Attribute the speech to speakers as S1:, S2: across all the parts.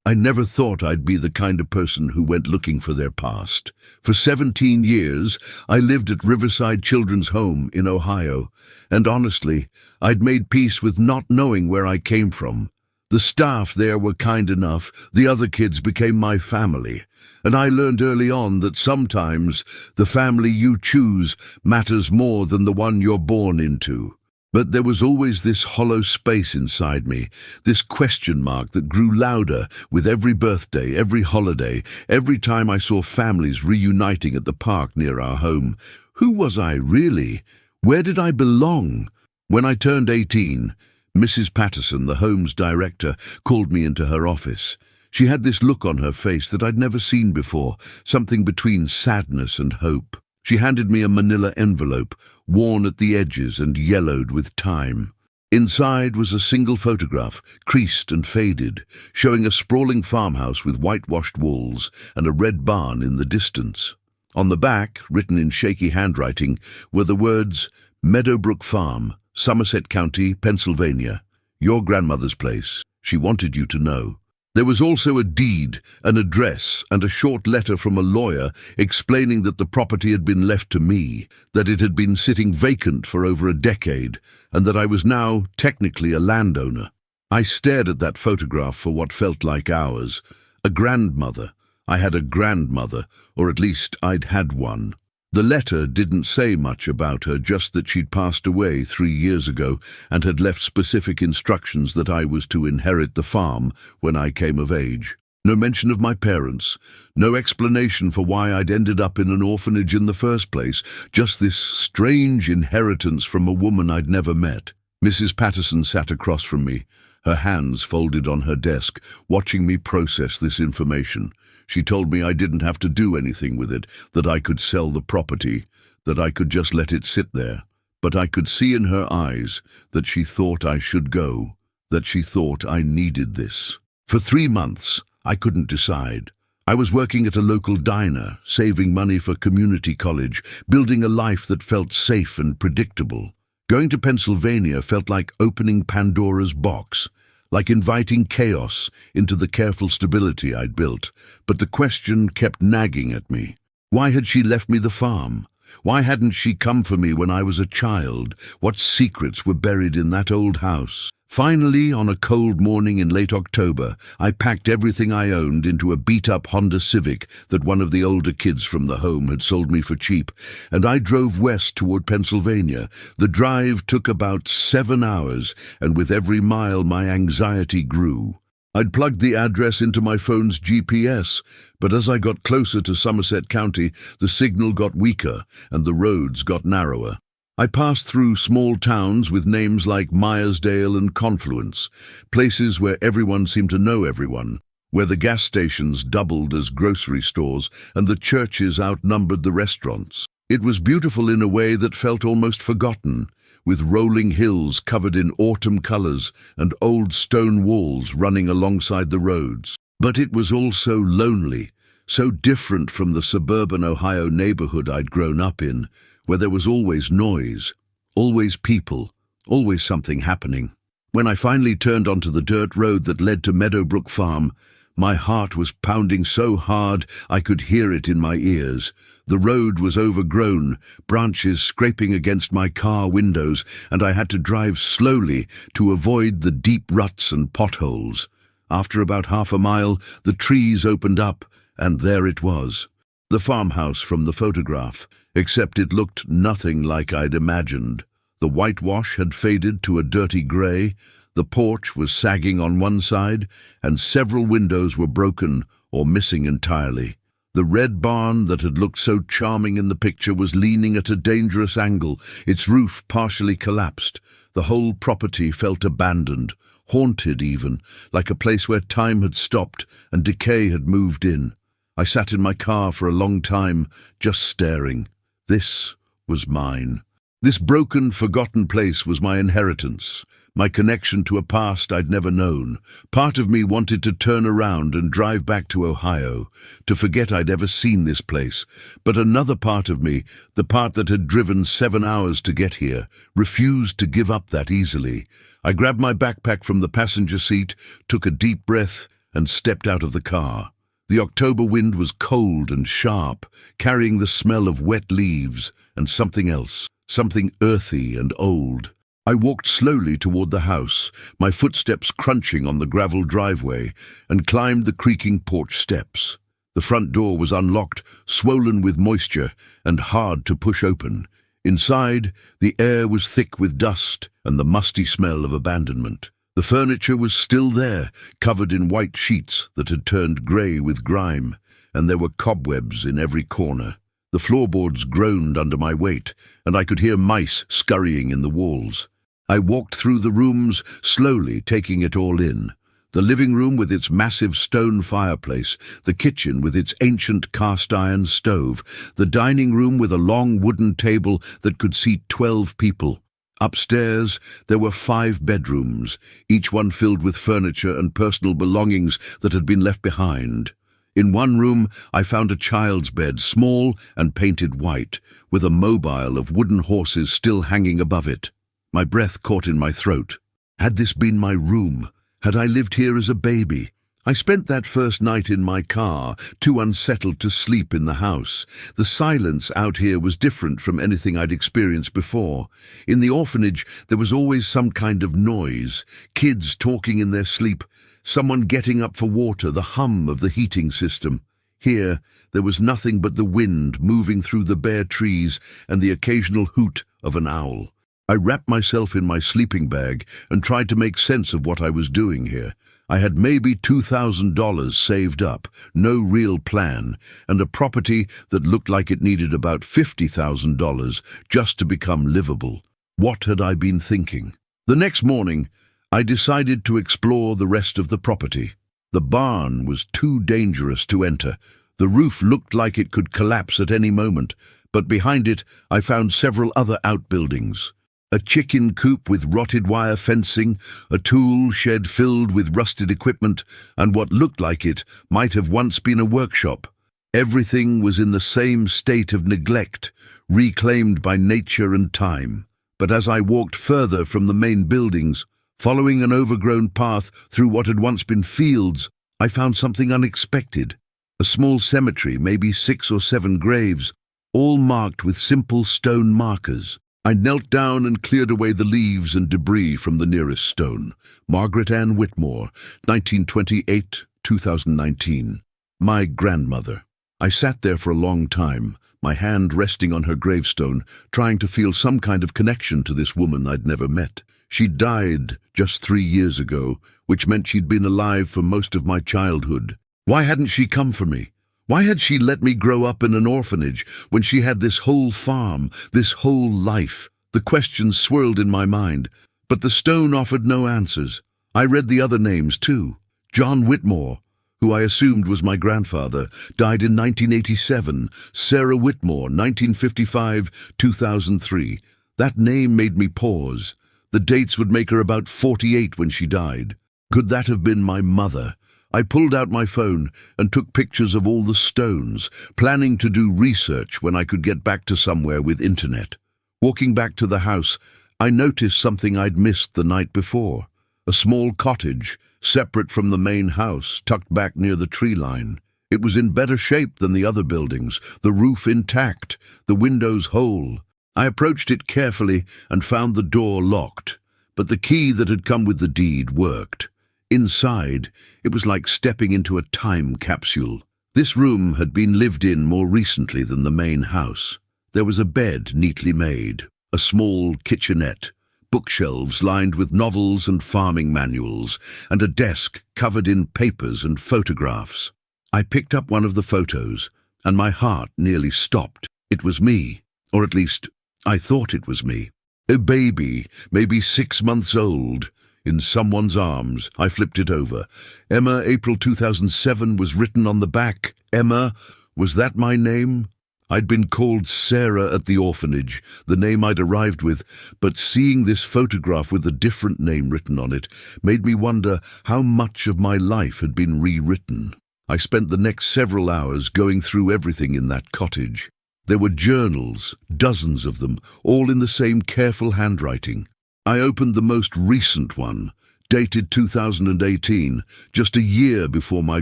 S1: I never thought I'd be the kind of person who went looking for their past. For 17 years, I lived at Riverside Children's Home in Ohio, and honestly, I'd made peace with not knowing where I came from. The staff there were kind enough, the other kids became my family, and I learned early on that sometimes the family you choose matters more than the one you're born into. But there was always this hollow space inside me, this question mark that grew louder with every birthday, every holiday, every time I saw families reuniting at the park near our home. Who was I really? Where did I belong? When I turned 18, Mrs. Patterson, the home's director, called me into her office. She had this look on her face that I'd never seen before, something between sadness and hope. She handed me a manila envelope, worn at the edges and yellowed with time. Inside was a single photograph, creased and faded, showing a sprawling farmhouse with whitewashed walls and a red barn in the distance. On the back, written in shaky handwriting, were the words, "Meadowbrook Farm, Somerset County, Pennsylvania. Your grandmother's place. She wanted you to know." There was also a deed, an address, and a short letter from a lawyer explaining that the property had been left to me, that it had been sitting vacant for over a decade, and that I was now technically a landowner. I stared at that photograph for what felt like hours. A grandmother. I had a grandmother, or at least I'd had one. The letter didn't say much about her, just that she'd passed away 3 years ago and had left specific instructions that I was to inherit the farm when I came of age. No mention of my parents, no explanation for why I'd ended up in an orphanage in the first place, just this strange inheritance from a woman I'd never met. Mrs. Patterson sat across from me, her hands folded on her desk, watching me process this information. She told me I didn't have to do anything with it, that I could sell the property, that I could just let it sit there. But I could see in her eyes that she thought I should go, that she thought I needed this. For 3 months, I couldn't decide. I was working at a local diner, saving money for community college, building a life that felt safe and predictable. Going to Pennsylvania felt like opening Pandora's box, like inviting chaos into the careful stability I'd built. But the question kept nagging at me. Why had she left me the farm? Why hadn't she come for me when I was a child? What secrets were buried in that old house? Finally, on a cold morning in late October, I packed everything I owned into a beat-up Honda Civic that one of the older kids from the home had sold me for cheap, and I drove west toward Pennsylvania. The drive took about 7 hours, and with every mile my anxiety grew. I'd plugged the address into my phone's GPS, but as I got closer to Somerset County, the signal got weaker and the roads got narrower. I passed through small towns with names like Myersdale and Confluence, places where everyone seemed to know everyone, where the gas stations doubled as grocery stores and the churches outnumbered the restaurants. It was beautiful in a way that felt almost forgotten, with rolling hills covered in autumn colors and old stone walls running alongside the roads. But it was also lonely, so different from the suburban Ohio neighborhood I'd grown up in, where there was always noise, always people, always something happening. When I finally turned onto the dirt road that led to Meadowbrook Farm, my heart was pounding so hard I could hear it in my ears. The road was overgrown, branches scraping against my car windows, and I had to drive slowly to avoid the deep ruts and potholes. After about half a mile, the trees opened up, and there it was. The farmhouse from the photograph, except it looked nothing like I'd imagined. The whitewash had faded to a dirty grey, the porch was sagging on one side, and several windows were broken or missing entirely. The red barn that had looked so charming in the picture was leaning at a dangerous angle, its roof partially collapsed. The whole property felt abandoned, haunted even, like a place where time had stopped and decay had moved in. I sat in my car for a long time, just staring. This was mine. This broken, forgotten place was my inheritance, my connection to a past I'd never known. Part of me wanted to turn around and drive back to Ohio, to forget I'd ever seen this place. But another part of me, the part that had driven 7 hours to get here, refused to give up that easily. I grabbed my backpack from the passenger seat, took a deep breath, and stepped out of the car. The October wind was cold and sharp, carrying the smell of wet leaves and something else, something earthy and old. I walked slowly toward the house, my footsteps crunching on the gravel driveway, and climbed the creaking porch steps. The front door was unlocked, swollen with moisture, and hard to push open. Inside, the air was thick with dust and the musty smell of abandonment. The furniture was still there, covered in white sheets that had turned grey with grime, and there were cobwebs in every corner. The floorboards groaned under my weight, and I could hear mice scurrying in the walls. I walked through the rooms, slowly taking it all in. The living room with its massive stone fireplace, the kitchen with its ancient cast-iron stove, the dining room with a long wooden table that could seat 12 people. Upstairs, there were 5 bedrooms, each one filled with furniture and personal belongings that had been left behind. In one room, I found a child's bed, small and painted white, with a mobile of wooden horses still hanging above it. My breath caught in my throat. Had this been my room? Had I lived here as a baby? I spent that first night in my car, too unsettled to sleep in the house. The silence out here was different from anything I'd experienced before. In the orphanage, there was always some kind of noise, kids talking in their sleep, someone getting up for water, the hum of the heating system. Here, there was nothing but the wind moving through the bare trees and the occasional hoot of an owl. I wrapped myself in my sleeping bag and tried to make sense of what I was doing here. I had maybe $2,000 saved up, no real plan, and a property that looked like it needed about $50,000 just to become livable. What had I been thinking? The next morning, I decided to explore the rest of the property. The barn was too dangerous to enter. The roof looked like it could collapse at any moment, but behind it I found several other outbuildings. A chicken coop with rotted wire fencing, a tool shed filled with rusted equipment, and what looked like it might have once been a workshop. Everything was in the same state of neglect, reclaimed by nature and time. But as I walked further from the main buildings, following an overgrown path through what had once been fields, I found something unexpected. A small cemetery, maybe 6 or 7 graves, all marked with simple stone markers. I knelt down and cleared away the leaves and debris from the nearest stone. Margaret Ann Whitmore, 1928-2019. My grandmother. I sat there for a long time, my hand resting on her gravestone, trying to feel some kind of connection to this woman I'd never met. She died just 3 years ago, which meant she'd been alive for most of my childhood. Why hadn't she come for me? Why had she let me grow up in an orphanage when she had this whole farm, this whole life? The questions swirled in my mind, but the stone offered no answers. I read the other names too. John Whitmore, who I assumed was my grandfather, died in 1987. Sarah Whitmore, 1955-2003. That name made me pause. The dates would make her about 48 when she died. Could that have been my mother? I pulled out my phone and took pictures of all the stones, planning to do research when I could get back to somewhere with internet. Walking back to the house, I noticed something I'd missed the night before. A small cottage, separate from the main house, tucked back near the tree line. It was in better shape than the other buildings, the roof intact, the windows whole. I approached it carefully and found the door locked, but the key that had come with the deed worked. Inside, it was like stepping into a time capsule. This room had been lived in more recently than the main house. There was a bed neatly made, a small kitchenette, bookshelves lined with novels and farming manuals, and a desk covered in papers and photographs. I picked up one of the photos, and my heart nearly stopped. It was me, or at least, I thought it was me. A baby, maybe 6 months old, in someone's arms. I flipped it over. Emma, April 2007 was written on the back. Emma, was that my name? I'd been called Sarah at the orphanage, the name I'd arrived with, but seeing this photograph with a different name written on it made me wonder how much of my life had been rewritten. I spent the next several hours going through everything in that cottage. There were journals, dozens of them, all in the same careful handwriting. I opened the most recent one, dated 2018, just a year before my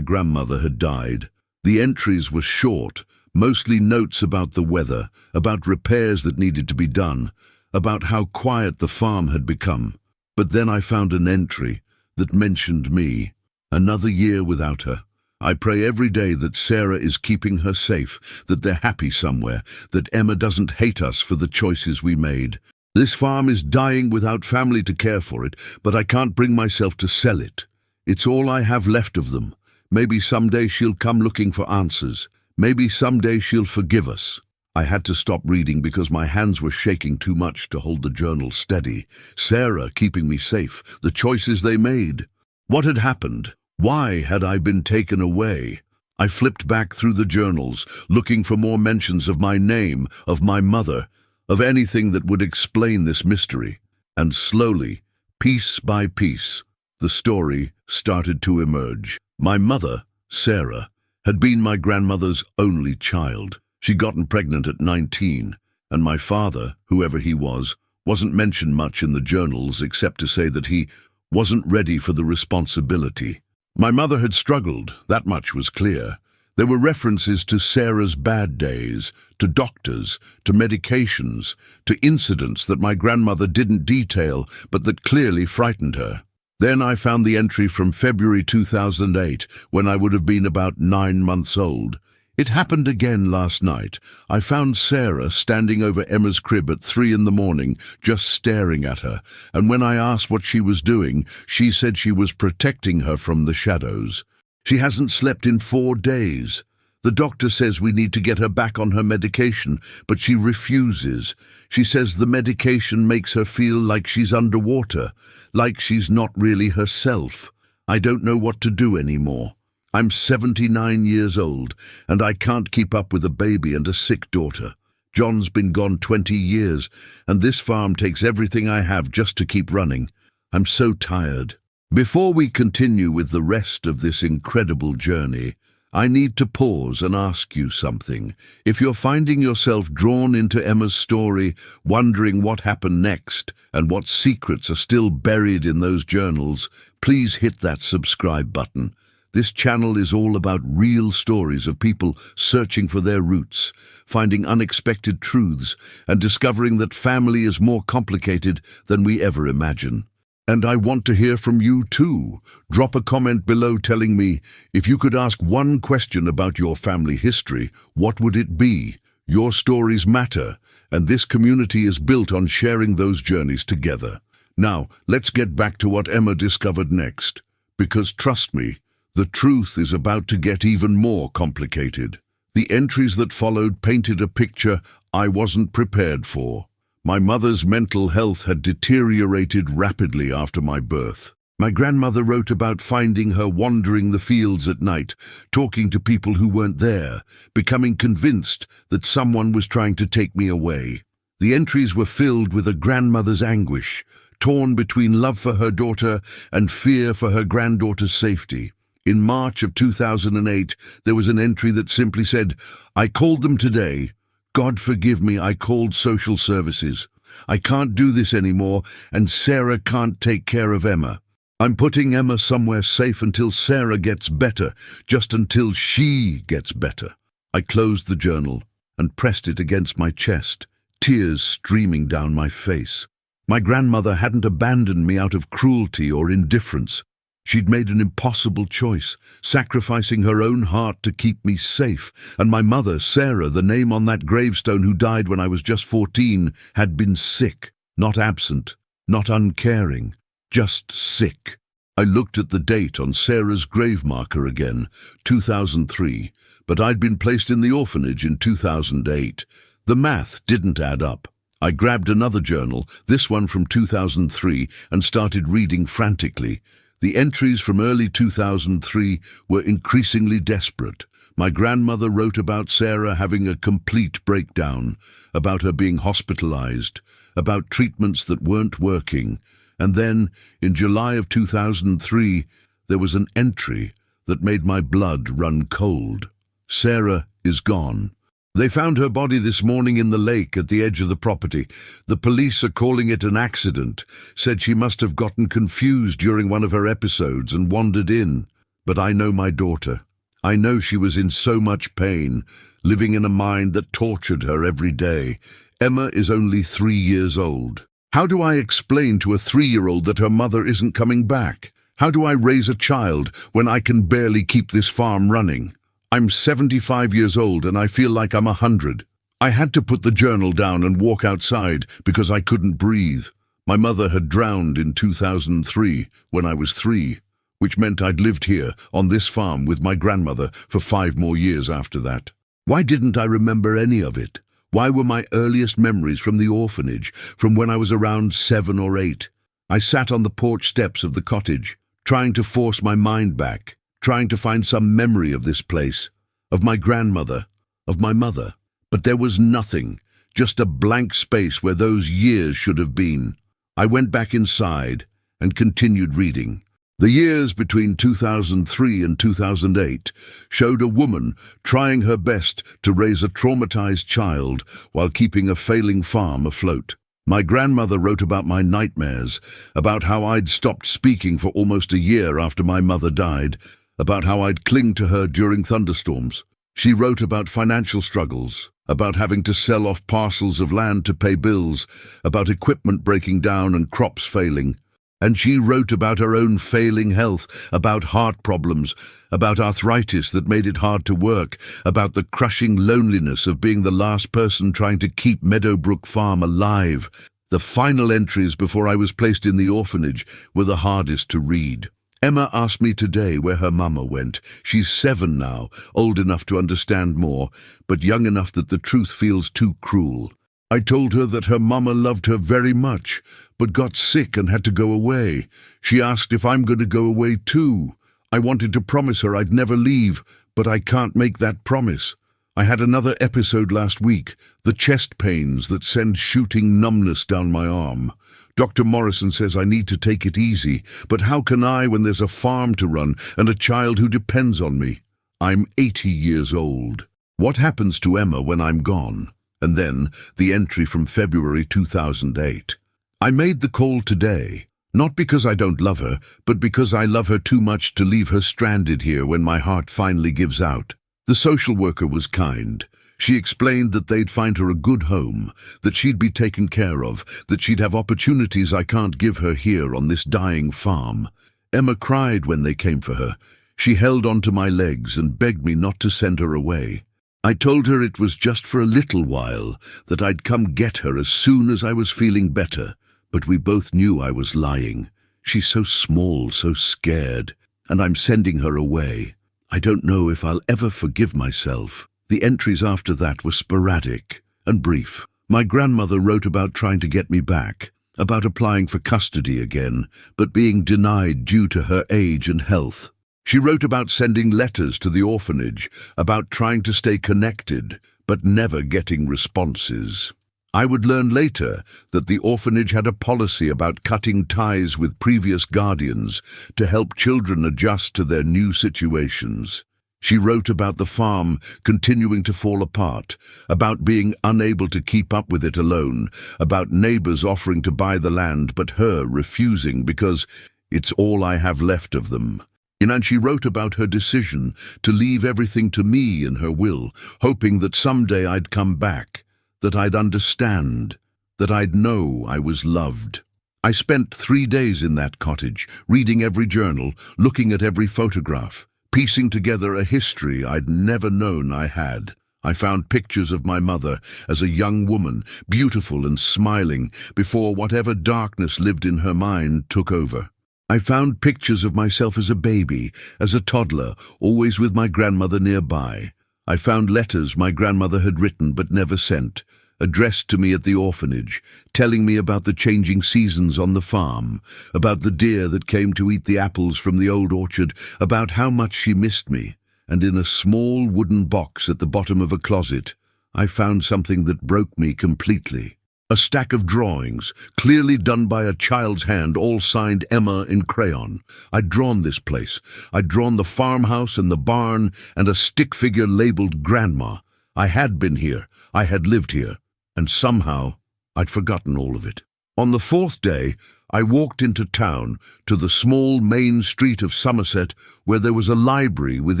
S1: grandmother had died. The entries were short, mostly notes about the weather, about repairs that needed to be done, about how quiet the farm had become. But then I found an entry that mentioned me. Another year without her. I pray every day that Sarah is keeping her safe, that they're happy somewhere, that Emma doesn't hate us for the choices we made. This farm is dying without family to care for it, but I can't bring myself to sell it. It's all I have left of them. Maybe someday she'll come looking for answers. Maybe someday she'll forgive us. I had to stop reading because my hands were shaking too much to hold the journal steady. Sarah keeping me safe, the choices they made. What had happened? Why had I been taken away? I flipped back through the journals, looking for more mentions of my name, of my mother, of anything that would explain this mystery. And slowly, piece by piece, the story started to emerge. My mother, Sarah, had been my grandmother's only child. She'd gotten pregnant at 19, and my father, whoever he was, wasn't mentioned much in the journals except to say that he wasn't ready for the responsibility. My mother had struggled, that much was clear. There were references to Sarah's bad days, to doctors, to medications, to incidents that my grandmother didn't detail but that clearly frightened her. Then I found the entry from February 2008, when I would have been about 9 months old. It happened again last night. I found Sarah standing over Emma's crib at 3 in the morning, just staring at her, and when I asked what she was doing, she said she was protecting her from the shadows. She hasn't slept in 4 days. The doctor says we need to get her back on her medication, but she refuses. She says the medication makes her feel like she's underwater, like she's not really herself. I don't know what to do anymore. I'm 79 years old, and I can't keep up with a baby and a sick daughter. John's been gone 20 years, and this farm takes everything I have just to keep running. I'm so tired. Before we continue with the rest of this incredible journey, I need to pause and ask you something. If you're finding yourself drawn into Emma's story, wondering what happened next and what secrets are still buried in those journals, please hit that subscribe button. This channel is all about real stories of people searching for their roots, finding unexpected truths, and discovering that family is more complicated than we ever imagine. And I want to hear from you too. Drop a comment below telling me, if you could ask one question about your family history, what would it be? Your stories matter, and this community is built on sharing those journeys together. Now, let's get back to what Emma discovered next, because trust me, the truth is about to get even more complicated. The entries that followed painted a picture I wasn't prepared for. My mother's mental health had deteriorated rapidly after my birth. My grandmother wrote about finding her wandering the fields at night, talking to people who weren't there, becoming convinced that someone was trying to take me away. The entries were filled with a grandmother's anguish, torn between love for her daughter and fear for her granddaughter's safety. In March of 2008, there was an entry that simply said, "I called them today. God forgive me, I called social services. I can't do this anymore, and Sarah can't take care of Emma. I'm putting Emma somewhere safe until Sarah gets better, just until she gets better." I closed the journal and pressed it against my chest, tears streaming down my face. My grandmother hadn't abandoned me out of cruelty or indifference. She'd made an impossible choice, sacrificing her own heart to keep me safe, and my mother, Sarah, the name on that gravestone who died when I was just 14, had been sick, not absent, not uncaring, just sick. I looked at the date on Sarah's grave marker again, 2003, but I'd been placed in the orphanage in 2008. The math didn't add up. I grabbed another journal, this one from 2003, and started reading frantically. The entries from early 2003 were increasingly desperate. My grandmother wrote about Sarah having a complete breakdown, about her being hospitalized, about treatments that weren't working. And then, in July of 2003, there was an entry that made my blood run cold. Sarah is gone. They found her body this morning in the lake at the edge of the property. The police are calling it an accident, said she must have gotten confused during one of her episodes and wandered in. But I know my daughter. I know she was in so much pain, living in a mind that tortured her every day. Emma is only 3 years old. How do I explain to a 3-year-old that her mother isn't coming back? How do I raise a child when I can barely keep this farm running? I'm 75 years old and I feel like I'm 100. I had to put the journal down and walk outside because I couldn't breathe. My mother had drowned in 2003 when I was 3, which meant I'd lived here on this farm with my grandmother for 5 more years after that. Why didn't I remember any of it? Why were my earliest memories from the orphanage, from when I was around 7 or 8? I sat on the porch steps of the cottage, trying to force my mind back, trying to find some memory of this place, of my grandmother, of my mother. But there was nothing, just a blank space where those years should have been. I went back inside and continued reading. The years between 2003 and 2008 showed a woman trying her best to raise a traumatized child while keeping a failing farm afloat. My grandmother wrote about my nightmares, about how I'd stopped speaking for almost a year after my mother died, about how I'd cling to her during thunderstorms. She wrote about financial struggles, about having to sell off parcels of land to pay bills, about equipment breaking down and crops failing. And she wrote about her own failing health, about heart problems, about arthritis that made it hard to work, about the crushing loneliness of being the last person trying to keep Meadowbrook Farm alive. The final entries before I was placed in the orphanage were the hardest to read. Emma asked me today where her mama went. She's 7 now, old enough to understand more, but young enough that the truth feels too cruel. I told her that her mama loved her very much, but got sick and had to go away. She asked if I'm going to go away too. I wanted to promise her I'd never leave, but I can't make that promise. I had another episode last week, the chest pains that send shooting numbness down my arm. Dr. Morrison says I need to take it easy, but how can I when there's a farm to run and a child who depends on me? I'm 80 years old. What happens to Emma when I'm gone? And then the entry from February 2008. I made the call today, not because I don't love her, but because I love her too much to leave her stranded here when my heart finally gives out. The social worker was kind. She explained that they'd find her a good home, that she'd be taken care of, that she'd have opportunities I can't give her here on this dying farm. Emma cried when they came for her. She held onto my legs and begged me not to send her away. I told her it was just for a little while, that I'd come get her as soon as I was feeling better, but we both knew I was lying. She's so small, so scared, and I'm sending her away. I don't know if I'll ever forgive myself. The entries after that were sporadic and brief. My grandmother wrote about trying to get me back, about applying for custody again, but being denied due to her age and health. She wrote about sending letters to the orphanage, about trying to stay connected, but never getting responses. I would learn later that the orphanage had a policy about cutting ties with previous guardians to help children adjust to their new situations. She wrote about the farm continuing to fall apart, about being unable to keep up with it alone, about neighbors offering to buy the land but her refusing because it's all I have left of them. And she wrote about her decision to leave everything to me in her will, hoping that someday I'd come back, that I'd understand, that I'd know I was loved. I spent 3 days in that cottage, reading every journal, looking at every photograph, piecing together a history I'd never known I had. I found pictures of my mother as a young woman, beautiful and smiling, before whatever darkness lived in her mind took over. I found pictures of myself as a baby, as a toddler, always with my grandmother nearby. I found letters my grandmother had written but never sent, addressed to me at the orphanage, telling me about the changing seasons on the farm, about the deer that came to eat the apples from the old orchard, about how much she missed me. And in a small wooden box at the bottom of a closet, I found something that broke me completely. A stack of drawings, clearly done by a child's hand, all signed Emma in crayon. I'd drawn this place. I'd drawn the farmhouse and the barn and a stick figure labeled Grandma. I had been here, I had lived here, and somehow I'd forgotten all of it. On the fourth day, I walked into town, to the small main street of Somerset, where there was a library with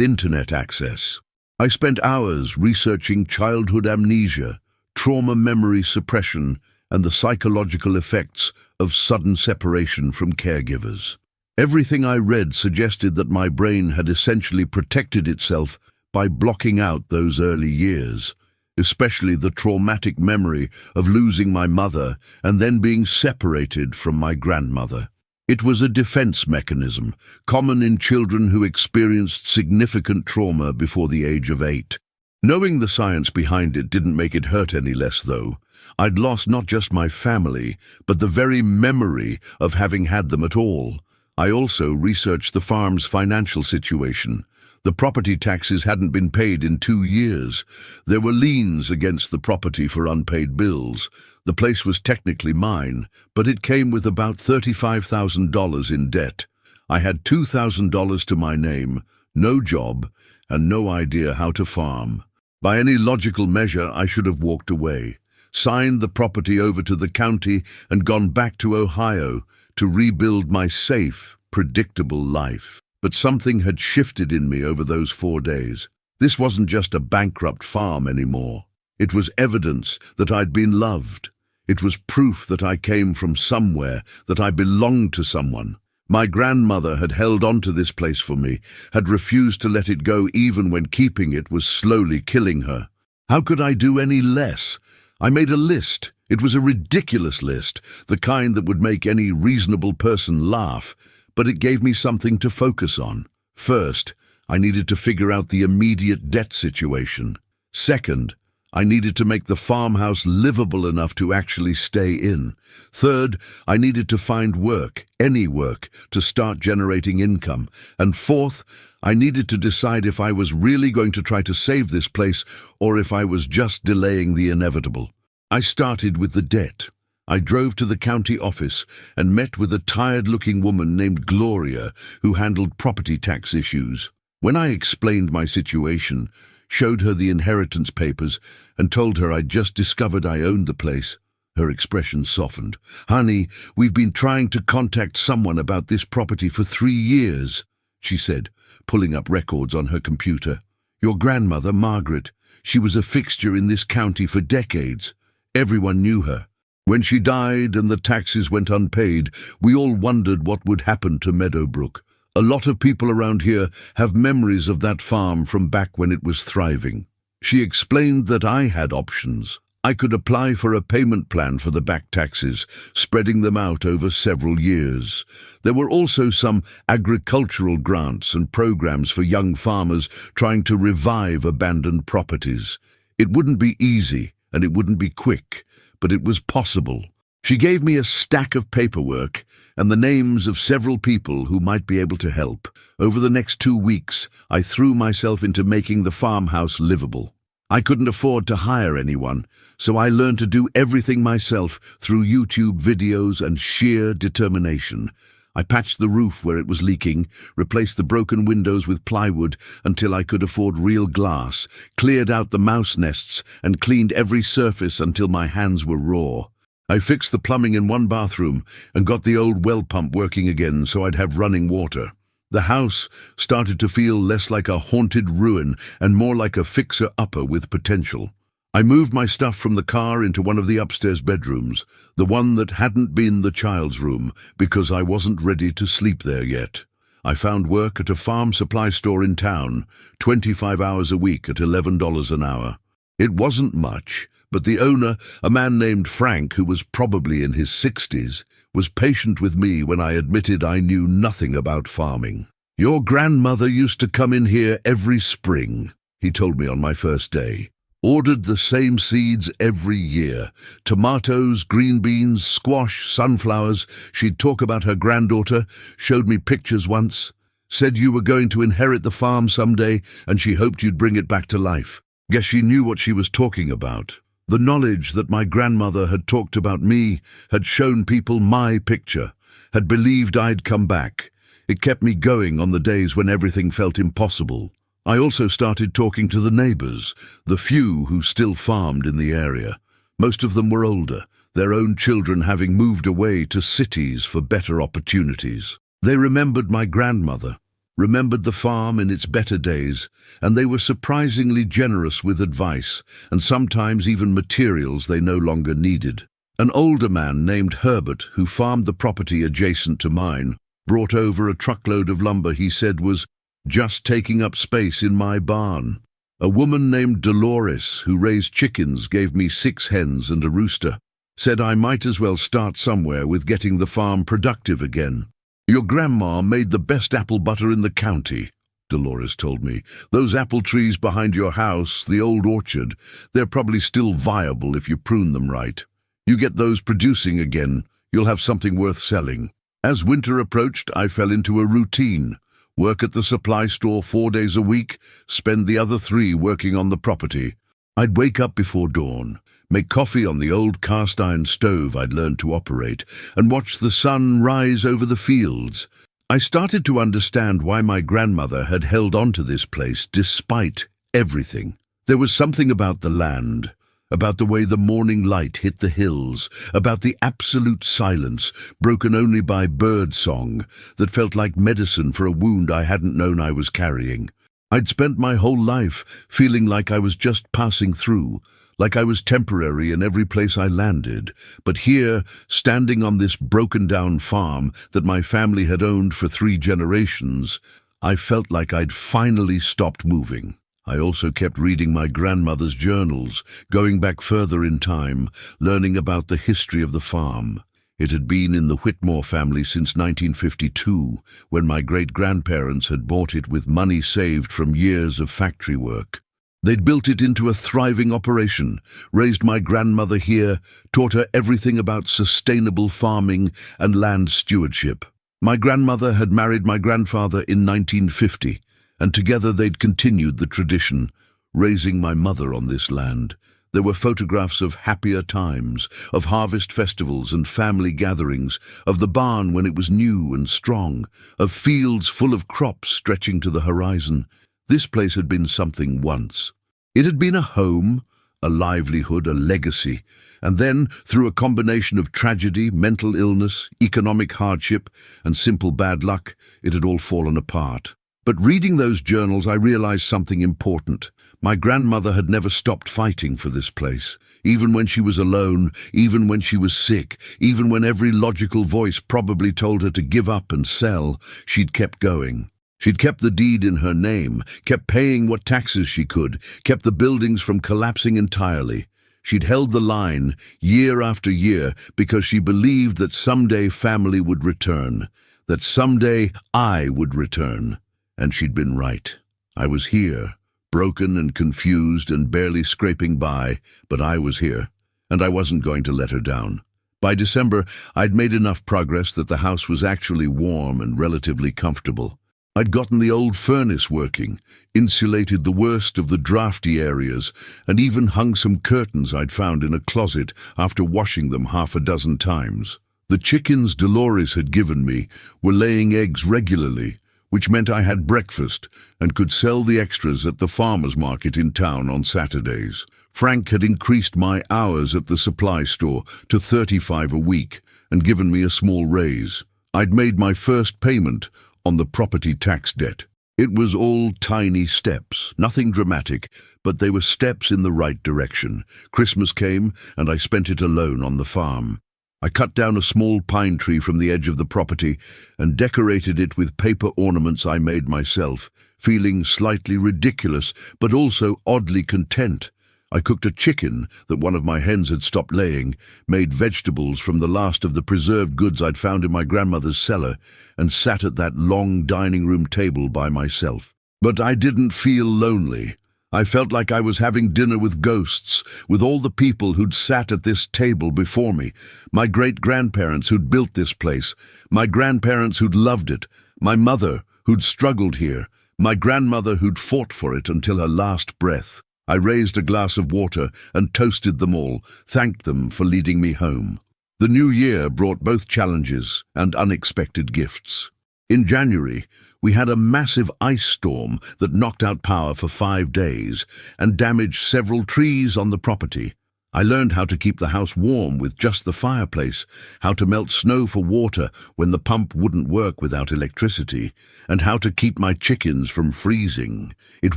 S1: internet access. I spent hours researching childhood amnesia, trauma memory suppression, and the psychological effects of sudden separation from caregivers. Everything I read suggested that my brain had essentially protected itself by blocking out those early years, especially the traumatic memory of losing my mother and then being separated from my grandmother. It was a defense mechanism, common in children who experienced significant trauma before the age of 8. Knowing the science behind it didn't make it hurt any less, though. I'd lost not just my family, but the very memory of having had them at all. I also researched the farm's financial situation. The property taxes hadn't been paid in 2 years. There were liens against the property for unpaid bills. The place was technically mine, but it came with about $35,000 in debt. I had $2,000 to my name, no job, and no idea how to farm. By any logical measure, I should have walked away, signed the property over to the county, and gone back to Ohio to rebuild my safe, predictable life. But something had shifted in me over those 4 days. This wasn't just a bankrupt farm anymore. It was evidence that I'd been loved. It was proof that I came from somewhere, that I belonged to someone. My grandmother had held on to this place for me, had refused to let it go even when keeping it was slowly killing her. How could I do any less? I made a list. It was a ridiculous list, the kind that would make any reasonable person laugh, but it gave me something to focus on. First, I needed to figure out the immediate debt situation. Second, I needed to make the farmhouse livable enough to actually stay in. Third, I needed to find work, any work, to start generating income. And fourth, I needed to decide if I was really going to try to save this place or if I was just delaying the inevitable. I started with the debt. I drove to the county office and met with a tired-looking woman named Gloria who handled property tax issues. When I explained my situation, showed her the inheritance papers, and told her I'd just discovered I owned the place, her expression softened. "Honey, we've been trying to contact someone about this property for 3 years, she said, pulling up records on her computer. "Your grandmother, Margaret, she was a fixture in this county for decades. Everyone knew her. When she died and the taxes went unpaid, we all wondered what would happen to Meadowbrook. A lot of people around here have memories of that farm from back when it was thriving." She explained that I had options. I could apply for a payment plan for the back taxes, spreading them out over several years. There were also some agricultural grants and programs for young farmers trying to revive abandoned properties. It wouldn't be easy, and it wouldn't be quick, but it was possible. She gave me a stack of paperwork and the names of several people who might be able to help. Over the next 2 weeks, I threw myself into making the farmhouse livable. I couldn't afford to hire anyone, so I learned to do everything myself through YouTube videos and sheer determination. I patched the roof where it was leaking, replaced the broken windows with plywood until I could afford real glass, cleared out the mouse nests, and cleaned every surface until my hands were raw. I fixed the plumbing in one bathroom and got the old well pump working again so I'd have running water. The house started to feel less like a haunted ruin and more like a fixer-upper with potential. I moved my stuff from the car into one of the upstairs bedrooms, the one that hadn't been the child's room, because I wasn't ready to sleep there yet. I found work at a farm supply store in town, 25 hours a week at $11 an hour. It wasn't much, but the owner, a man named Frank, who was probably in his 60s, was patient with me when I admitted I knew nothing about farming. "Your grandmother used to come in here every spring," he told me on my first day. "Ordered the same seeds every year. Tomatoes, green beans, squash, sunflowers. She'd talk about her granddaughter, showed me pictures once. Said you were going to inherit the farm someday and she hoped you'd bring it back to life. Guess she knew what she was talking about." The knowledge that my grandmother had talked about me, had shown people my picture, had believed I'd come back. It kept me going on the days when everything felt impossible. I also started talking to the neighbors, the few who still farmed in the area. Most of them were older, their own children having moved away to cities for better opportunities. They remembered my grandmother, remembered the farm in its better days, and they were surprisingly generous with advice, and sometimes even materials they no longer needed. An older man named Herbert, who farmed the property adjacent to mine, brought over a truckload of lumber he said was just taking up space in my barn. A woman named Dolores, who raised chickens, gave me 6 hens and a rooster, said I might as well start somewhere with getting the farm productive again. Your grandma made the best apple butter in the county, Dolores told me. Those apple trees behind your house, the old orchard, they're probably still viable if you prune them right. You get those producing again, you'll have something worth selling. As winter approached, I fell into a routine. Work at the supply store 4 days a week, spend the other 3 working on the property. I'd wake up before dawn, make coffee on the old cast-iron stove I'd learned to operate, and watch the sun rise over the fields. I started to understand why my grandmother had held on to this place despite everything. There was something about the land, about the way the morning light hit the hills, about the absolute silence, broken only by bird song, that felt like medicine for a wound I hadn't known I was carrying. I'd spent my whole life feeling like I was just passing through, like I was temporary in every place I landed. But here, standing on this broken-down farm that my family had owned for 3 generations, I felt like I'd finally stopped moving. I also kept reading my grandmother's journals, going back further in time, learning about the history of the farm. It had been in the Whitmore family since 1952, when my great-grandparents had bought it with money saved from years of factory work. They'd built it into a thriving operation, raised my grandmother here, taught her everything about sustainable farming and land stewardship. My grandmother had married my grandfather in 1950, and together they'd continued the tradition, raising my mother on this land. There were photographs of happier times, of harvest festivals and family gatherings, of the barn when it was new and strong, of fields full of crops stretching to the horizon. This place had been something once. It had been a home, a livelihood, a legacy, and then, through a combination of tragedy, mental illness, economic hardship, and simple bad luck, it had all fallen apart. But reading those journals, I realized something important. My grandmother had never stopped fighting for this place. Even when she was alone, even when she was sick, even when every logical voice probably told her to give up and sell, she'd kept going. She'd kept the deed in her name, kept paying what taxes she could, kept the buildings from collapsing entirely. She'd held the line, year after year, because she believed that someday family would return, that someday I would return. And she'd been right. I was here, broken and confused and barely scraping by, but I was here, and I wasn't going to let her down. By December, I'd made enough progress that the house was actually warm and relatively comfortable. I'd gotten the old furnace working, insulated the worst of the drafty areas, and even hung some curtains I'd found in a closet after washing them 6 times. The chickens Dolores had given me were laying eggs regularly, which meant I had breakfast and could sell the extras at the farmer's market in town on Saturdays. Frank had increased my hours at the supply store to 35 a week and given me a small raise. I'd made my first payment on the property tax debt. It was all tiny steps, nothing dramatic, but they were steps in the right direction. Christmas came, and I spent it alone on the farm. I cut down a small pine tree from the edge of the property and decorated it with paper ornaments I made myself, feeling slightly ridiculous, but also oddly content. I cooked a chicken that one of my hens had stopped laying, made vegetables from the last of the preserved goods I'd found in my grandmother's cellar, and sat at that long dining room table by myself. But I didn't feel lonely. I felt like I was having dinner with ghosts, with all the people who'd sat at this table before me, my great-grandparents who'd built this place, my grandparents who'd loved it, my mother who'd struggled here, my grandmother who'd fought for it until her last breath. I raised a glass of water and toasted them all, thanked them for leading me home. The new year brought both challenges and unexpected gifts. In January, we had a massive ice storm that knocked out power for 5 days and damaged several trees on the property. I learned how to keep the house warm with just the fireplace, how to melt snow for water when the pump wouldn't work without electricity, and how to keep my chickens from freezing. It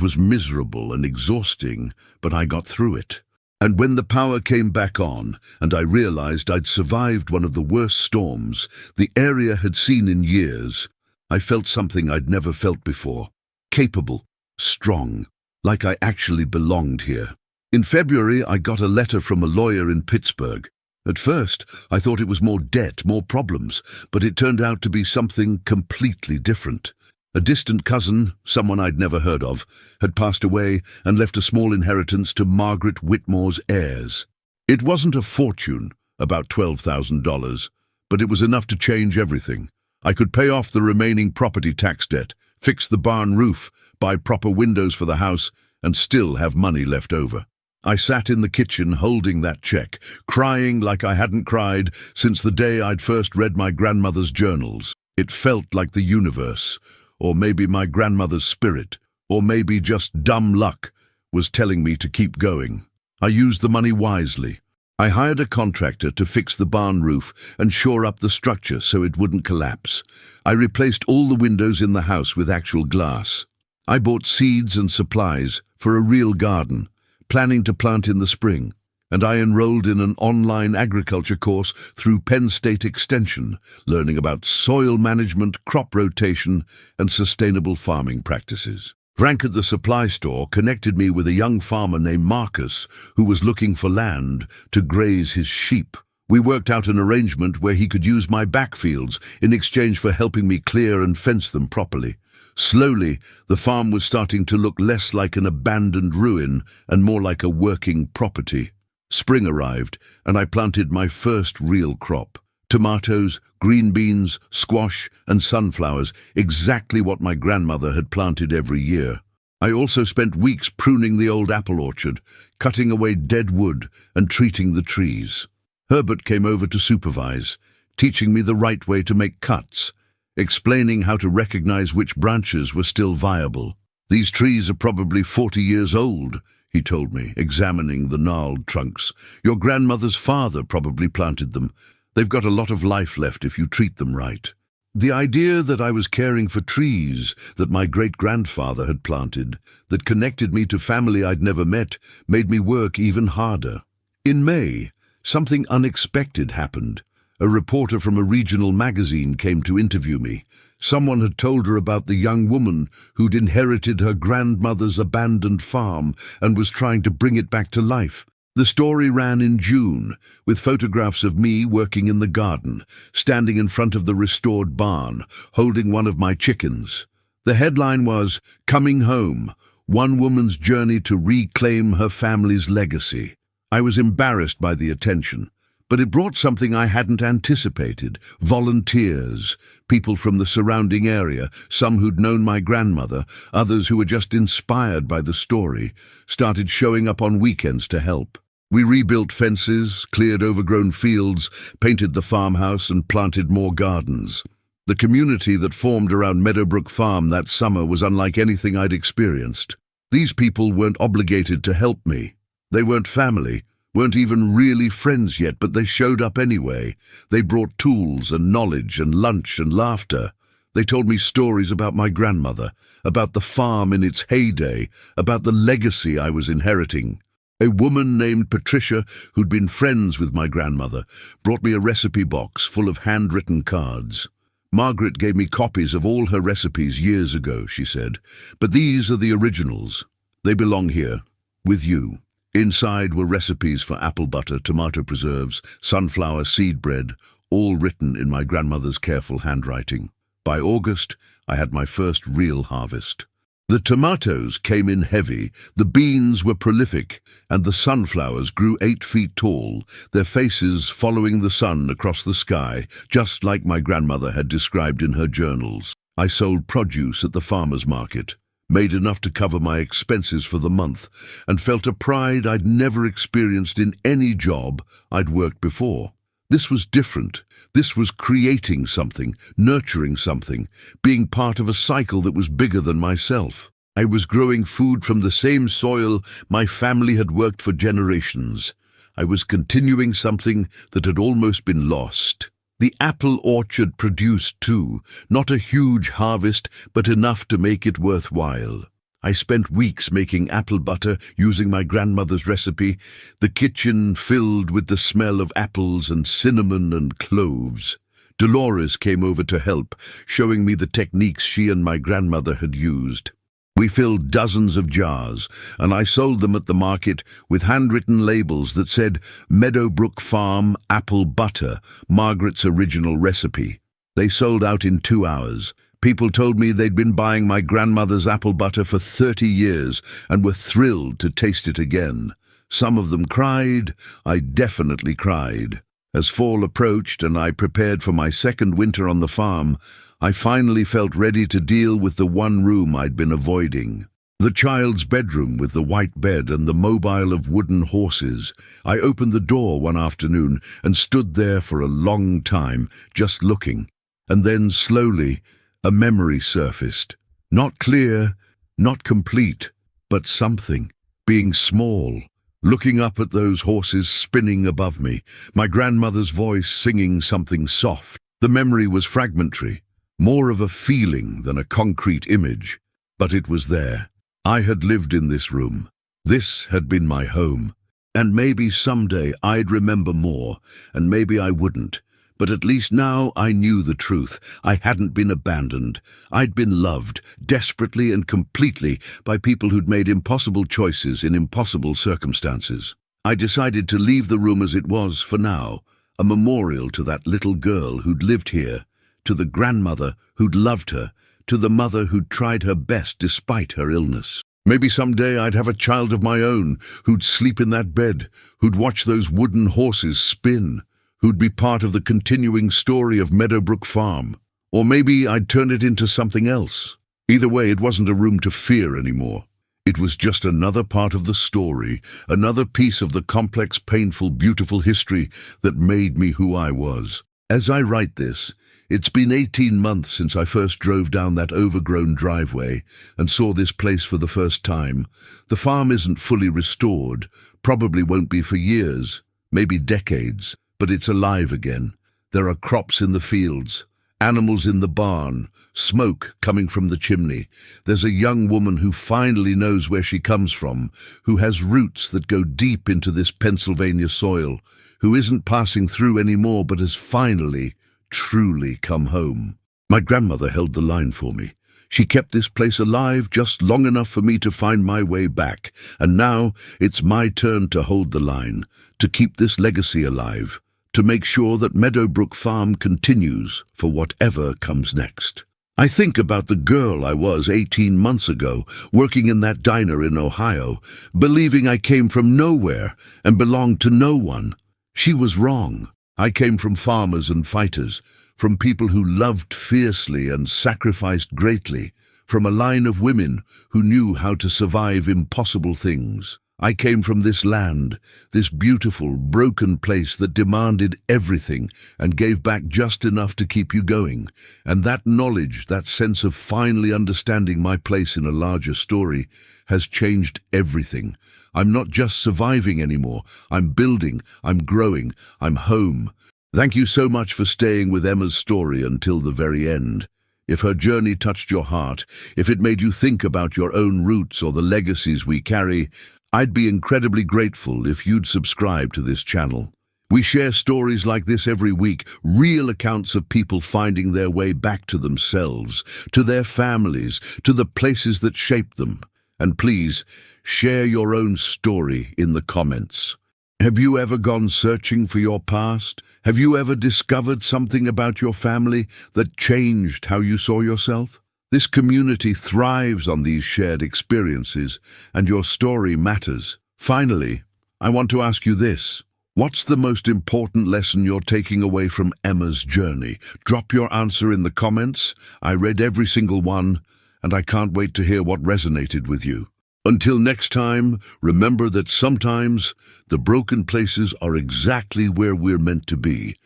S1: was miserable and exhausting, but I got through it. And when the power came back on, and I realized I'd survived one of the worst storms the area had seen in years, I felt something I'd never felt before. Capable, strong, like I actually belonged here. In February, I got a letter from a lawyer in Pittsburgh. At first, I thought it was more debt, more problems, but it turned out to be something completely different. A distant cousin, someone I'd never heard of, had passed away and left a small inheritance to Margaret Whitmore's heirs. It wasn't a fortune, about $12,000, but it was enough to change everything. I could pay off the remaining property tax debt, fix the barn roof, buy proper windows for the house, and still have money left over. I sat in the kitchen holding that check, crying like I hadn't cried since the day I'd first read my grandmother's journals. It felt like the universe, or maybe my grandmother's spirit, or maybe just dumb luck, was telling me to keep going. I used the money wisely. I hired a contractor to fix the barn roof and shore up the structure so it wouldn't collapse. I replaced all the windows in the house with actual glass. I bought seeds and supplies for a real garden, planning to plant in the spring, and I enrolled in an online agriculture course through Penn State Extension, learning about soil management, crop rotation, and sustainable farming practices. Frank at the supply store connected me with a young farmer named Marcus who was looking for land to graze his sheep. We worked out an arrangement where he could use my backfields in exchange for helping me clear and fence them properly. Slowly, the farm was starting to look less like an abandoned ruin and more like a working property. Spring arrived, and I planted my first real crop. Tomatoes, green beans, squash, and sunflowers, exactly what my grandmother had planted every year. I also spent weeks pruning the old apple orchard, cutting away dead wood, and treating the trees. Herbert came over to supervise, teaching me the right way to make cuts, explaining how to recognize which branches were still viable. "These trees are probably 40 years old," he told me, examining the gnarled trunks. "Your grandmother's father probably planted them. They've got a lot of life left if you treat them right." The idea that I was caring for trees that my great-grandfather had planted, that connected me to family I'd never met, made me work even harder. In May, something unexpected happened. A reporter from a regional magazine came to interview me. Someone had told her about the young woman who'd inherited her grandmother's abandoned farm and was trying to bring it back to life. The story ran in June, with photographs of me working in the garden, standing in front of the restored barn, holding one of my chickens. The headline was, "Coming Home, One Woman's Journey to Reclaim Her Family's Legacy." I was embarrassed by the attention, but it brought something I hadn't anticipated. Volunteers, people from the surrounding area, some who'd known my grandmother, others who were just inspired by the story, started showing up on weekends to help. We rebuilt fences, cleared overgrown fields, painted the farmhouse, and planted more gardens. The community that formed around Meadowbrook Farm that summer was unlike anything I'd experienced. These people weren't obligated to help me. They weren't family, weren't even really friends yet, but they showed up anyway. They brought tools and knowledge and lunch and laughter. They told me stories about my grandmother, about the farm in its heyday, about the legacy I was inheriting. A woman named Patricia, who'd been friends with my grandmother, brought me a recipe box full of handwritten cards. "Margaret gave me copies of all her recipes years ago," she said, "but these are the originals. They belong here, with you." Inside were recipes for apple butter, tomato preserves, sunflower seed bread, all written in my grandmother's careful handwriting. By August, I had my first real harvest. The tomatoes came in heavy, the beans were prolific, and the sunflowers grew 8 feet tall, their faces following the sun across the sky, just like my grandmother had described in her journals. I sold produce at the farmer's market, made enough to cover my expenses for the month, and felt a pride I'd never experienced in any job I'd worked before. This was different. This was creating something, nurturing something, being part of a cycle that was bigger than myself. I was growing food from the same soil my family had worked for generations. I was continuing something that had almost been lost. The apple orchard produced too, not a huge harvest, but enough to make it worthwhile. I spent weeks making apple butter using my grandmother's recipe, the kitchen filled with the smell of apples and cinnamon and cloves. Dolores came over to help, showing me the techniques she and my grandmother had used. We filled dozens of jars, and I sold them at the market with handwritten labels that said Meadowbrook Farm Apple Butter, Margaret's original recipe. They sold out in 2 hours. People told me they'd been buying my grandmother's apple butter for 30 years and were thrilled to taste it again. Some of them cried. I definitely cried. As fall approached and I prepared for my second winter on the farm, I finally felt ready to deal with the one room I'd been avoiding. The child's bedroom with the white bed and the mobile of wooden horses. I opened the door one afternoon and stood there for a long time, just looking. And then, slowly, a memory surfaced. Not clear, not complete, but something. Being small, looking up at those horses spinning above me, my grandmother's voice singing something soft. The memory was fragmentary. More of a feeling than a concrete image, but it was there. I had lived in this room. This had been my home. And maybe someday I'd remember more, and maybe I wouldn't. But at least now I knew the truth. I hadn't been abandoned. I'd been loved, desperately and completely, by people who'd made impossible choices in impossible circumstances. I decided to leave the room as it was for now, a memorial to that little girl who'd lived here, to the grandmother who'd loved her, to the mother who'd tried her best despite her illness. Maybe someday I'd have a child of my own who'd sleep in that bed, who'd watch those wooden horses spin, who'd be part of the continuing story of Meadowbrook Farm. Or maybe I'd turn it into something else. Either way, it wasn't a room to fear anymore. It was just another part of the story, another piece of the complex, painful, beautiful history that made me who I was. As I write this, it's been 18 months since I first drove down that overgrown driveway and saw this place for the first time. The farm isn't fully restored, probably won't be for years, maybe decades, but it's alive again. There are crops in the fields, animals in the barn, smoke coming from the chimney. There's a young woman who finally knows where she comes from, who has roots that go deep into this Pennsylvania soil, who isn't passing through anymore but has finally, truly come home. My grandmother held the line for me. She kept this place alive just long enough for me to find my way back, and now it's my turn to hold the line, to keep this legacy alive, to make sure that Meadowbrook Farm continues for whatever comes next. I think about the girl I was 18 months ago, working in that diner in Ohio, believing I came from nowhere and belonged to no one. She was wrong. I came from farmers and fighters, from people who loved fiercely and sacrificed greatly, from a line of women who knew how to survive impossible things. I came from this land, this beautiful, broken place that demanded everything and gave back just enough to keep you going. And that knowledge, that sense of finally understanding my place in a larger story, has changed everything. I'm not just surviving anymore. I'm building, I'm growing, I'm home. Thank you so much for staying with Emma's story until the very end. If her journey touched your heart, if it made you think about your own roots or the legacies we carry, I'd be incredibly grateful if you'd subscribe to this channel. We share stories like this every week, real accounts of people finding their way back to themselves, to their families, to the places that shaped them. And please, share your own story in the comments. Have you ever gone searching for your past? Have you ever discovered something about your family that changed how you saw yourself? This community thrives on these shared experiences, and your story matters. Finally, I want to ask you this. What's the most important lesson you're taking away from Emma's journey? Drop your answer in the comments. I read every single one, and I can't wait to hear what resonated with you. Until next time, remember that sometimes the broken places are exactly where we're meant to be.